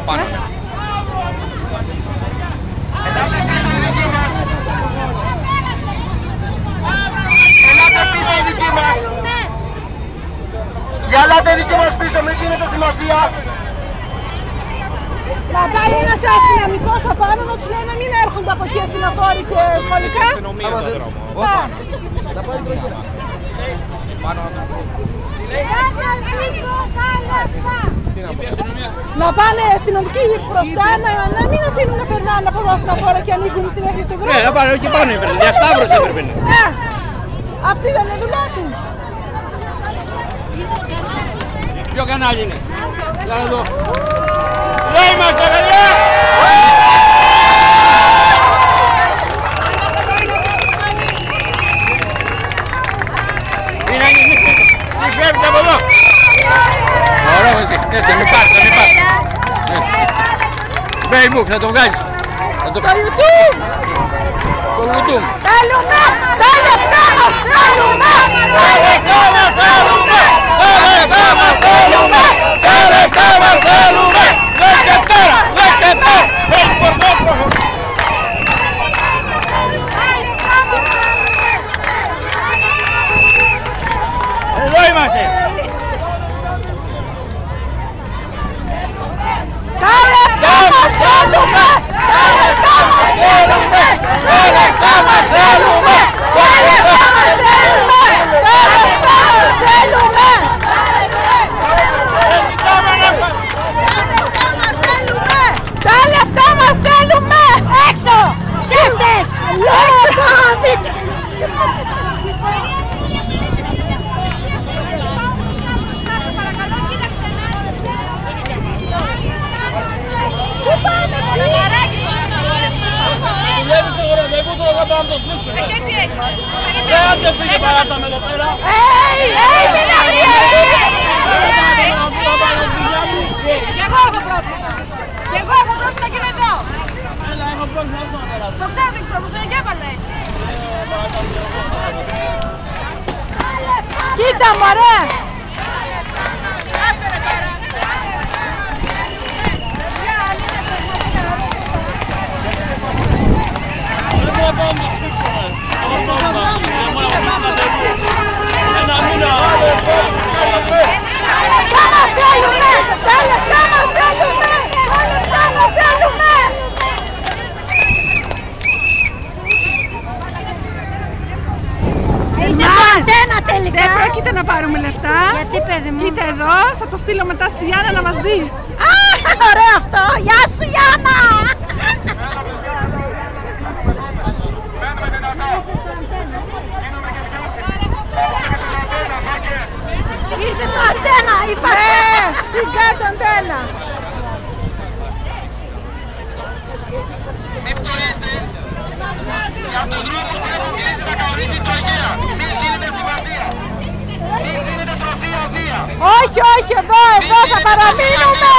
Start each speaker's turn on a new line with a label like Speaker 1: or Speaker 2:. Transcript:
Speaker 1: Πάνω.
Speaker 2: Ελάτε πίσω οι δικοί μας. Ελάτε δικοί μας πίσω, μην δίνετε σημασία.
Speaker 3: Να πάει ένας αστυνομικός απάνω να τους λέει να μην έρχονται από εκεί αστυνοφόροι και σχολικά.
Speaker 1: Να πάει τροχιά.
Speaker 3: Να πάνε αστυνομικοί μπροστά, να μην αφήνουν να περνάνε από εδώ αστυνοφόρα και ανοίγουν στη μέχρι του δρόμου.
Speaker 2: Ναι, να πάνε εκεί πάνω έπρεπε, διασταύρωση έπρεπε.
Speaker 3: Ναι, αυτή δεν είναι δουλειά τους.
Speaker 2: Ποιο κανάλι είναι? Για να δω. Εδώ είμαστε, παιδιά! Μη φεύγετε από εδώ!
Speaker 1: Ωραία, εσύ. Έτσι, μην πάρεις, μην πάρεις. Έτσι. Facebook, θα το βγάλεις.
Speaker 3: Στο YouTube!
Speaker 1: Στο YouTube.
Speaker 3: Θέλουμε! Τα λεφτά μας θέλουμε! Τα λεφτά μας θέλουμε!
Speaker 1: Τα λεφτά μας θέλουμε! Τα λεφτά μας θέλουμε! Λέγε τώρα! Λέγε τώρα!
Speaker 2: Εδώ είμαστε!
Speaker 3: Τα λεφτά μας θέλουμε! Τα λεφτά μας θέλουμε! Τα λεφτά μας θέλουμε! Τα λεφτά μας θέλουμε! Τα λεφτά μας θέλουμε! Τα λεφτά μας θέλουμε! Έξω! Ψεύτες! Λόγω!
Speaker 2: Δουλεύεις τώρα, δεν μπορώ να πάω να το σφίξω.
Speaker 4: Και τι έγινε?
Speaker 2: Δεν άντε φύγε παράταμε εδώ πέρα.
Speaker 3: Μην αγριεύει!
Speaker 4: Κι εγώ έχω πρόβλημα. Κι εγώ έχω πρόβλημα και με εδώ.
Speaker 2: Έλα, έχω πρόβλημα, όσο να περάσω.
Speaker 4: Το ξέρω, δεν ξέρω, δεν έβαλε.
Speaker 3: Κοίτα μωρέ!
Speaker 2: Δεν μπορώ να πάω να το σφίξω. Ένα μήνα.
Speaker 3: Τα λεφτά μας θέλουμε! Τα λεφτά μας θέλουμε! Τα λεφτά μας θέλουμε!
Speaker 4: Είναι το αντένα τελικά.
Speaker 3: Δεν πρόκειται να πάρουμε λεφτά.
Speaker 4: Γιατί, παιδί μου?
Speaker 3: Κοίτα εδώ, θα το στείλω μετά στη Γιάννα να μας δει.
Speaker 4: Α, ωραίο αυτό. Γεια σου, Γιάννα. Ήρθε το αντένα, είπατε.
Speaker 3: Σιγά το αντένα.
Speaker 2: Μην πτωρίζετε. Για τους δρόμους που έχουν κλείσει να καθορίζει η τροχέα. Μην δίνετε σημασία. Μην δίνετε τροφή οδεία.
Speaker 3: Όχι, όχι, εδώ θα παραμείνουμε.